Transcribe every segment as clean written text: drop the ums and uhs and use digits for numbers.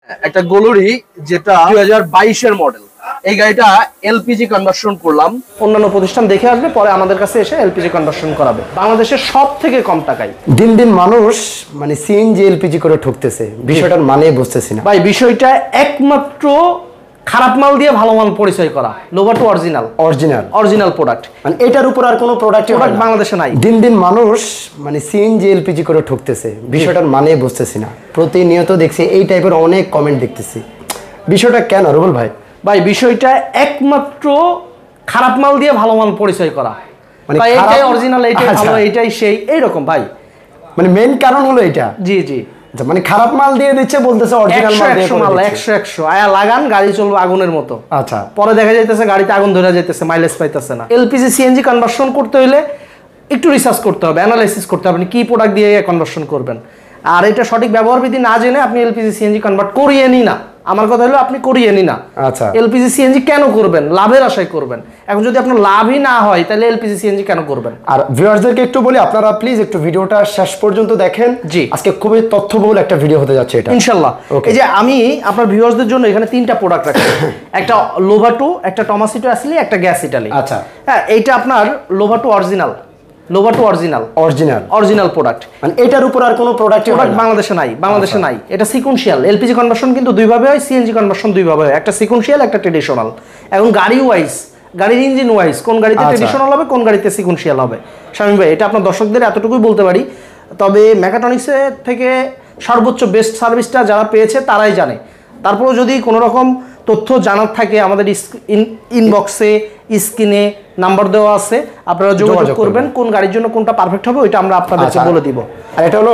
একটা গোলরি যেটা 2022 এর মডেল। এই গাড়িটা এলপিজি কনভার্সন করলাম। অন্যান্য প্রতিষ্ঠান দেখে আসবে, পরে আমাদের কাছে এসে এলপিজি কনভার্সন করাবে বাংলাদেশের সব থেকে কম টাকায়। দিন দিন মানুষ মানে সিএনজি এলপিজি করে ঠকতেছে, বিষয়টার মানে বুঝতেছি না ভাই। বিষয়টা একমাত্র খারাপ মাল দিয়ে ভালো মাল পরিচয় করা। লোভাটো অরিজিনাল প্রোডাক্ট, মানে এটার উপর আর কোনো প্রোডাক্ট বাংলাদেশে নাই। দিন দিন মানুষ মানে সিএনজি এলপিজি করে ঠকতেছে, বিষয়টার মানে বুঝতেছি না। প্রতিনিয়ত দেখছি এই টাইপের অনেক কমেন্ট দেখতেছি, বিষয়টা কেন রুবেল ভাই? ভাই বিষয়টা একমাত্র খারাপ মাল দিয়ে ভালো মাল পরিচয় করা, মানে এইটাই অরিজিনাল, এইটাই ভালো, এইটাই সেই, এইরকম ভাই। মানে মেইন কারণ হলো এটা। জি জি, মানে খারাপ মাল দিয়ে দিচ্ছে, বলতেছে অরিজিনাল মাল দিয়ে 100 আয়া লাগান, গাড়ি চলবে আগুনের মতো। আচ্ছা, পরে দেখা যাইতেছে গাড়িতে আগুন ধরে যাইতেছে, মাইলেজ পাইতেছে না। এলপিজি সিএনজি কনভার্সন করতে হলে একটু রিসার্চ করতে হবে, অ্যানালাইসিস করতে হবে, আপনি কি প্রোডাক্ট দিয়ে কনভার্সন করবেন। আর এটা সঠিক ব্যবহার বিধি না জেনে আপনি এলপিজি সিএনজি কনভার্ট করিয়ে নি না। আমার কথা হলো আপনি করিয়ে নি না। আচ্ছা, এলপিজি সিএনজি কেন করবেন? লাভের আশায় করবেন। এখন যদি আপনার লাভই না হয় তাহলে এলপিজি সিএনজি কেন করবেন? আর ভিউয়ারদেরকে একটু বলি, আপনারা প্লিজ একটু ভিডিওটা শেষ পর্যন্ত দেখেন। জি, আজকে খুবই তথ্যবহুল একটা ভিডিও হতে যাচ্ছে এটা ইনশাআল্লাহ। এই যে আমি আপনার ভিউয়ারদের জন্য এখানে তিনটা প্রোডাক্ট রাখছি, একটা লোভাটো, একটা টমাসিটো অ্যাসলি, একটা গ্যাস ইটালি। আচ্ছা, হ্যাঁ, এইটা আপনার লোভাটো অরিজিনাল প্রোডাক্ট, মানে এটার উপর আর কোনো প্রোডাক্ট বাংলাদেশে নাই। এটা সিকোয়েন্সিয়াল। এলপিজি কনভার্সন কিন্তু দুই ভাবে হয়, সিএনজি কনভার্সন দুই ভাবে হয়, একটা সিকোয়েন্সিয়াল, একটা ট্রেডিশনাল। এখন গাড়ি ওয়াইজ, গাড়ির ইঞ্জিন ওয়াইজ কোন গাড়িতে ট্রেডিশনাল হবে, কোন গাড়িতে সিকোয়েন্সিয়াল হবে। শামীম ভাই, এটা আপনার দর্শকদের এতটুকুই বলতে পারি। তবে মেকাট্রনিক্সের থেকে সর্বোচ্চ বেস্ট সার্ভিসটা যারা পেয়েছে তারাই জানে। তারপরেও যদি কোনো রকম তথ্য জানার থাকে, আমাদের ইনবক্সে, স্ক্রিনে নাম্বার দেওয়া আছে, আপনারা যোগাযোগ করবেন। কোন গাড়ির জন্য কোনটা পারফেক্ট হবে ওইটা আমরা আপনাদেরকে বলে দিব। আর এটা হলো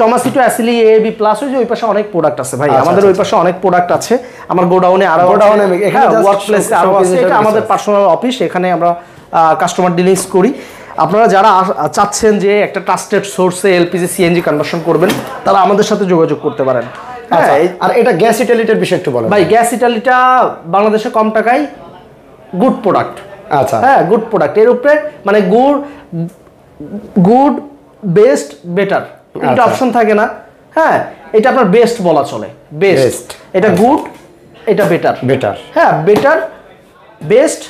টমাসিটো অ্যাসলি এবি প্লাস। ওই পাশে অনেক প্রোডাক্ট আছে ভাই, আমাদের ওই পাশে অনেক প্রোডাক্ট আছে। আমার গোডাউনে আরো, ওয়ার্ক প্লেসে আরো আছে। এটা আমাদের পার্সোনাল অফিস, এখানে আমরা কাস্টমার ডিলিংস করি। আপনারা যারা চাচ্ছেন যে একটা ট্রাস্টেড সোর্সে এলপিজি সিএনজি কনভার্সন করবেন, তারা আমাদের সাথে যোগাযোগ করতে পারেন। আর এটা গ্যাস ইটালিটার বিষয় একটু বলেন ভাই। গ্যাস ইটালিটা বাংলাদেশে কম টাকায় গুড প্রোডাক্ট। আচ্ছা, হ্যাঁ, গুড প্রোডাক্ট। এর উপরে মানে গুড বেস্ট বেটার এটা অপশন থাকে না। হ্যাঁ, এটা আপনার বেস্ট বলা চলে, বেস্ট। এটা গুড, এটা বেটার। হ্যাঁ, বেটার, বেস্ট,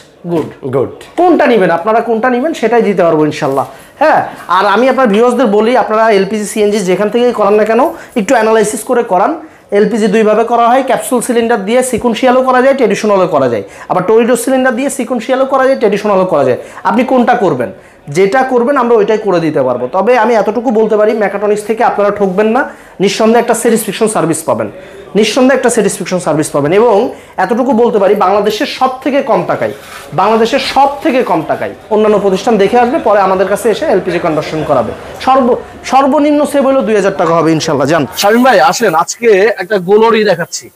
গুড। কোনটা নেবেন আপনারা, কোনটা নেবেন সেটাই দিতে পারবো ইনশাল্লাহ। হ্যাঁ, আর আমি আপনার ভিউয়ার্সদের বলি, আপনারা এলপিজি সিএনজি যেখান থেকেই করান না কেন, একটু অ্যানালাইসিস করে করান। এলপিজি দুইভাবে করা হয়, ক্যাপসুল সিলিন্ডার দিয়ে সিকোয়েন্সিয়ালও করা যায়, ট্রেডিশনালও করা যায়। আবার টরিডো সিলিন্ডার দিয়ে সিকোয়েন্সিয়ালও করা যায়, ট্রেডিশনালও করা যায়। আপনি কোনটা করবেন, যেটা করবেন আমরা ওইটাই করে দিতে পারবো। তবে আমি এতটুকু বলতে পারি, মেকাট্রনিক্স থেকে আপনারা ঠকবেন না, নিঃসন্দেহে একটা স্যাটিসফ্যাকশন সার্ভিস পাবেন। এবং এতটুকু বলতে পারি, বাংলাদেশের সব থেকে কম টাকায় অন্যান্য প্রতিষ্ঠান দেখে আসবে, পরে আমাদের কাছে এসে এলপিজি কনভার্সন করাবে। সর্বনিম্ন সেভ হলো 2000 টাকা হবে ইনশাল্লাহ। জান শামীম ভাই, আসেন আজকে একটা গোলরি দেখাচ্ছি।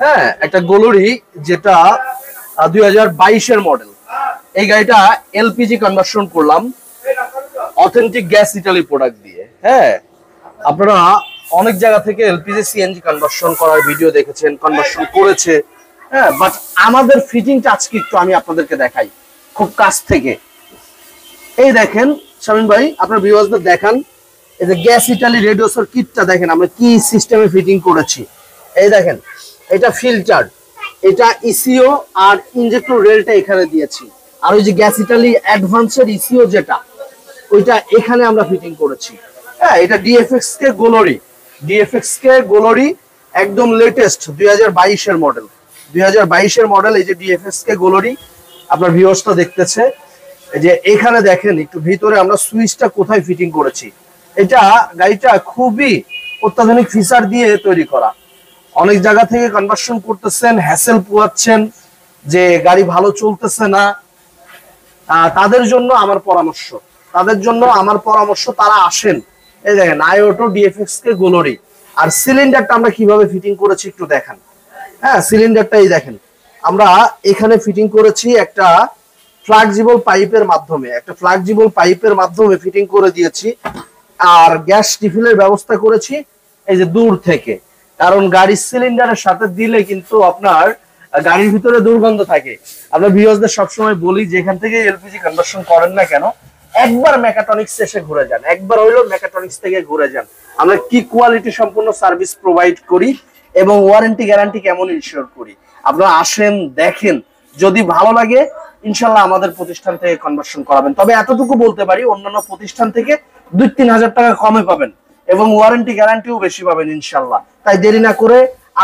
হ্যাঁ, একটা গোলরি যেটা 2022 এর মডেল। এই গাড়িটা এলপিজি কনভার্সন করলাম অথেন্টিক গ্যাস ইটালি প্রোডাক্ট দিয়ে। হ্যাঁ, আপনারা অনেক জায়গা থেকে এলপিজি সিএনজি কনভার্সন করার ভিডিও দেখেছেন, কনভার্সন করেছে। হ্যাঁ, বাট আমাদের ফিটিংটা আজকে একটু আমি আপনাদেরকে দেখাই খুব কাছ থেকে। এই দেখেন শামীম ভাই, আপনার ভিউয়ার্সদের দেখান, এই যে গ্যাস ইটালি রেডিওসের কিটটা দেখেন আমরা কি সিস্টেমে ফিটিং করেছি। এই দেখেন, এটা ফিল্টার, এটা ইসিও, আর ইনজেক্টর রেলটা এখানে দিয়েছি। আর ওই যে গ্যাস ইটালি অ্যাডভান্সের ইসিও যেটা, ওইটা এখানে আমরা ফিটিং করেছি। হ্যাঁ, এটা ডিএফএক্স কে গোলরি একদম লেটেস্ট 2022 এর মডেল। 2022 এর মডেল। এই যে ডিএফএক্স কে গোলরি, আপনার ভিউয়ার্সটা দেখতেছে। এই যে এখানে দেখেন একটু ভিতরে আমরা সুইচটা কোথায় ফিটিং করেছি। এটা গাড়িটা খুবই অত্যাধুনিক ফিচার দিয়ে তৈরি করা। অনেক জায়গা থেকে কনভার্সন করতেছেন, হ্যাসেল পোয়াচ্ছেন যে গাড়ি ভালো চলতেছে না, তাদের জন্য আমার পরামর্শ, তারা আসেন। এই দেখেন আইওটো ডিএফএক্স কে গোলরি। আর সিলিন্ডারটা আমরা কিভাবে ফিটিং করেছি একটু দেখান। হ্যাঁ, সিলিন্ডারটা এই দেখেন, আমরা এখানে ফিটিং করেছি একটা ফ্লেক্সিবল পাইপের মাধ্যমে ফিটিং করে দিয়েছি। আর গ্যাস রিফিলের ব্যবস্থা করেছি এই যে দূর থেকে, কারণ গাড়ির সিলিন্ডারের সাথে দিলে কিন্তু আপনার গাড়ির ভিতরে দুর্গন্ধ থাকে। আমরা ভিউয়ার্সদের সবসময় বলি, যেখান থেকে এলপিজি কনভার্সন করেন না কেন, একবার মেকাট্রনিক্স এসে ঘুরে যান, একবার হইলো মেকাট্রনিক্স থেকে ঘুরে যান। আমরা কি কোয়ালিটি সম্পূর্ণ সার্ভিস প্রোভাইড করি এবং ওয়ারেন্টি গ্যারান্টি কেমন ইনশিওর করি। আপনারা আসেন, দেখেন, যদি ভালো লাগে ইনশাল্লাহ আমাদের প্রতিষ্ঠান থেকে কনভার্সন করাবেন। তবে এতটুকু বলতে পারি, অন্যান্য প্রতিষ্ঠান থেকে 2-3 হাজার টাকা কমে পাবেন এবং ওয়ারেন্টি গ্যারান্টিও বেশি পাবেন ইনশাল্লাহ। তাই দেরি না করে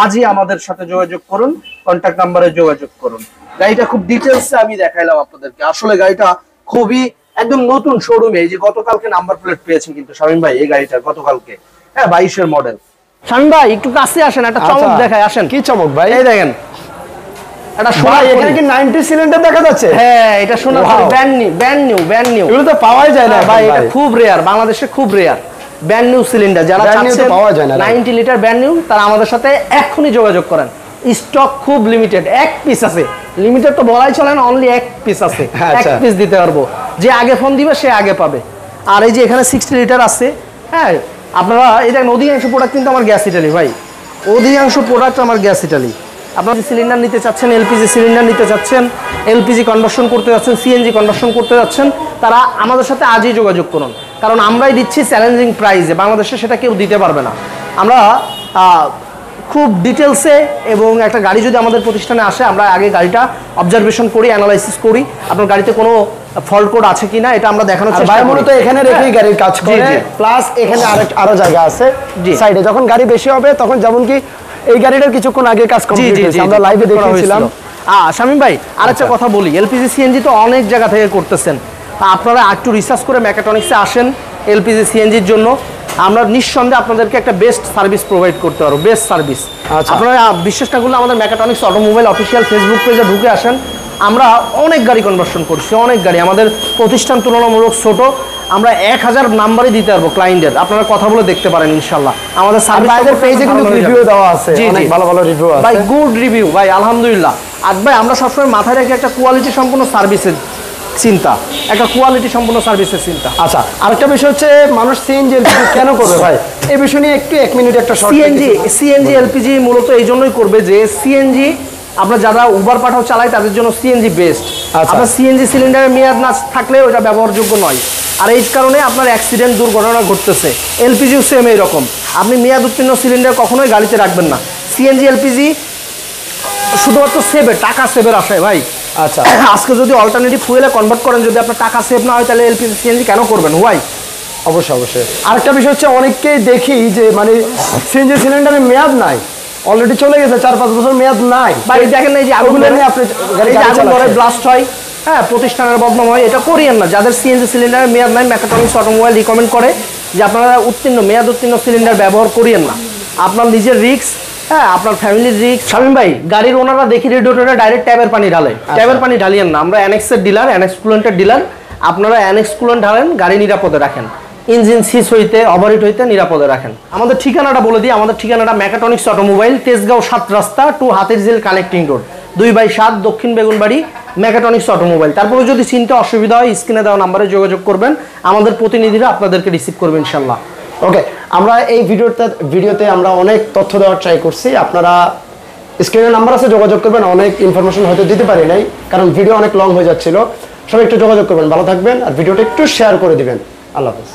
আজই আমাদের সাথে যোগাযোগ করুন, কন্ট্যাক্ট নাম্বারে যোগাযোগ করুন। গাড়িটা খুব ডিটেলসে আমি দেখাইলাম আপনাদেরকে। আসলে গাড়িটা খুবই একদম নতুন শোরুমে, এই যে গতকালকে নাম্বার প্লেট পেয়েছেন কিন্তু শামীম ভাই এই গাড়িটা গতকালকে, হ্যাঁ 22-এর মডেল। শামীম ভাই একটু কাছে আসেন, একটা চমক দেখায় আসেন। কি চমক ভাই? এই দেখেন এটা সোনা, এখানে কি 90 সিলিন্ডার দেখা যাচ্ছে? হ্যাঁ এটা সোনা, ব্র্যান্ড নিউ। এগুলো তো পাওয়াই যায় না ভাই, ভাই, এটা খুব রেয়ার, বাংলাদেশে খুব রেয়ার ব্র্যান্ড নিউ সিলিন্ডার। যারা চাচ্ছেন পাওয়া যায় না 90 লিটার ব্র্যান্ড নিউ, তারা আমাদের সাথে এখনই যোগাযোগ করেন। স্টক খুব লিমিটেড, এক পিস আছে। লিমিটেড তো বলাই চলে না, অনলি এক পিস আছে, এক পিস দিতে পারবো। যে আগে ফোন দিবে সে আগে পাবে। আর এই যে এখানে 60 লিটার আছে, হ্যাঁ আপনারা এই দেখেন, অধিকাংশ প্রোডাক্ট কিন্তু আমার গ্যাস ইটালি ভাই, অধিকাংশ প্রোডাক্ট আমার গ্যাস ইটালি। আপনারা সিলিন্ডার নিতে চাচ্ছেন, এলপিজি সিলিন্ডার নিতে চাচ্ছেন, এলপিজি কনভার্সন করতে যাচ্ছেন, সিএনজি কনভার্সন করতে যাচ্ছেন, তারা আমাদের সাথে আজই যোগাযোগ করুন। কারণ আমরাই দিচ্ছি চ্যালেঞ্জিং প্রাইসে, বাংলাদেশে সেটা কেউ দিতে পারবে না। আমরা খুব ডিটেলসে, এবং একটা গাড়ি যদি আমাদের প্রতিষ্ঠানে আসে আমরা আগে গাড়িটা অবজারভেশন করি, অ্যানালাইসিস করি, আপনার গাড়িতে কোনো ফল্ট কোড আছে কিনা এটা আমরা দেখানোর চেষ্টা করি। মূলত এখানে রেখেই গাড়ির কাজ করে, প্লাস এখানে আরো জায়গা আছে সাইডে। যখন গাড়ি বেশি হবে তখন, যেমন কি এই গাড়িটার কিছুক্ষণ আগে কাজ কমপ্লিট হয়েছে, আমরা লাইভে দেখেছিলাম। শামীম ভাই আরেকটা কথা বলি, এলপিজি সিএনজি তো অনেক জায়গা থেকে করতেছেন, আপনারা একটু রিসার্চ করে মেকাট্রনিক্সে আসেন এলপিজি সিএনজির জন্য। আমরা নিঃসন্দেহে আপনাদেরকে একটা বেস্ট সার্ভিস প্রোভাইড করতে পারবো, বেস্ট সার্ভিস। আপনারা বিশ্বাস না করলে আমাদের মেকাট্রনিক্স অটোমোবাইল অফিসিয়াল ফেসবুক পেজে ঢুকে আসেন। আমরা অনেক গাড়ি কনভার্সন করছি, অনেক গাড়ি। আমাদের প্রতিষ্ঠান তুলনামূলক ছোট, আমরা 1000 নাম্বারই দিতে পারবো ক্লায়েন্টের। আপনারা কথা বলে দেখতে পারেন ইনশাল্লাহ। আমাদের সার্ভিস পেজে কিন্তু রিভিউ দেওয়া আছে, অনেক ভালো ভালো রিভিউ আছে ভাই, গুড রিভিউ ভাই, আলহামদুলিল্লাহ। আর ভাই আমরা সবসময় মাথায় রেখে একটা কোয়ালিটি সম্পূর্ণ সার্ভিসের চিন্তা, একটা কোয়ালিটি সম্পূর্ণ সার্ভিসের চিন্তা। আচ্ছা, আরেকটা বিষয় হচ্ছে মানুষ সিএনজি এলপিজি কেন করবে ভাই, এই বিষয় নিয়ে একটু 1 মিনিট একটা শর্ট। সিএনজি এলপিজি মূলত এই জন্যই করবে যে সিএনজি, আমরা যারা উবার পাঠাও চালাই তাদের জন্য সিএনজি বেস্ট। আপনার সিএনজি সিলিন্ডারের মেয়াদ না থাকলে ওটা ব্যবহারযোগ্য নয়। আর এই কারণে আপনার অ্যাক্সিডেন্ট, দুর্ঘটনা ঘটতেছে। এলপিজিও সেম এইরকম, আপনি মেয়াদ উত্তীর্ণ সিলিন্ডার কখনোই গাড়িতে রাখবেন না। সিএনজি এলপিজি শুধুমাত্র সেভের, টাকা সেভের আশায় ভাই। আচ্ছা, আজকে যদি অল্টারনেটিভ ফুয়েলে কনভার্ট করেন, যদি আপনার টাকা সেভ না হয়, তাহলে এলপিজি সিএনজি কেন করবেন? ওয়াই? অবশ্যই অবশ্যই। আরেকটা বিষয় হচ্ছে, অনেককেই দেখি যে মানে সিএনজি সিলিন্ডারের মেয়াদ নাই, অলরেডি চলে গেছে 4-5 বছর মেয়াদ নাই ভাই। দেখেন এই যে আগুন নিয়ে আপনি আগুন ধরে ব্লাস্ট হয়, হ্যাঁ প্রতিষ্ঠানের বদনাম হয়, এটা করিয়েন না। যাদের সিএনজি সিলিন্ডারের মেয়াদ নাই, মেকাট্রনিক্স অটোমোবাইল রিকমেন্ড করে যে আপনারা মেয়াদ উত্তীর্ণ সিলিন্ডার ব্যবহার করিয়েন না। আপনার নিজের রিস্ক, হ্যাঁ আপনার ফ্যামিলির রিস্ক। শামীম ভাই গাড়ির ওনারা দেখি রেডিওটারে ডাইরেক্ট ট্যাবের পানি ঢালে, ট্যাবের পানি ঢালিয়েন না। আমরা অ্যানেক্সের ডিলার, অ্যানেক্স কুলেন্টের ডিলার। আপনারা অ্যানেক্স কুলেন্ট ঢালেন, গাড়ি নিরাপদে রাখেন, ইঞ্জিন সিজ হইতে, ওভারহিট হইতে নিরাপদে রাখেন। আমাদের ঠিকানাটা বলে দিই, আমাদের ঠিকানাটা মেকাট্রনিক্স অটোমোবাইল, তেজগাঁও 7 রাস্তা টু হাতিরঝিল কানেক্টিং রোড, 2/7 দক্ষিণ বেগুনবাড়ি, মেকাট্রনিক্স অটোমোবাইল। তারপরে যদি চিনতে অসুবিধা হয় স্ক্রিনে দেওয়া নাম্বারে যোগাযোগ করবেন, আমাদের প্রতিনিধিরা আপনাদেরকে রিসিভ করবে ইনশাল্লাহ। ওকে, আমরা এই ভিডিওতে আমরা অনেক তথ্য দেওয়ার ট্রাই করছি। আপনারা স্ক্রিনের নাম্বার আছে, যোগাযোগ করবেন। অনেক ইনফরমেশন হয়তো দিতে পারি নাই, কারণ ভিডিও অনেক লং হয়ে যাচ্ছিল। সবাই একটু যোগাযোগ করবেন, ভালো থাকবেন, আর ভিডিওটা একটু শেয়ার করে দিবেন। আল্লাহ হাফেজ।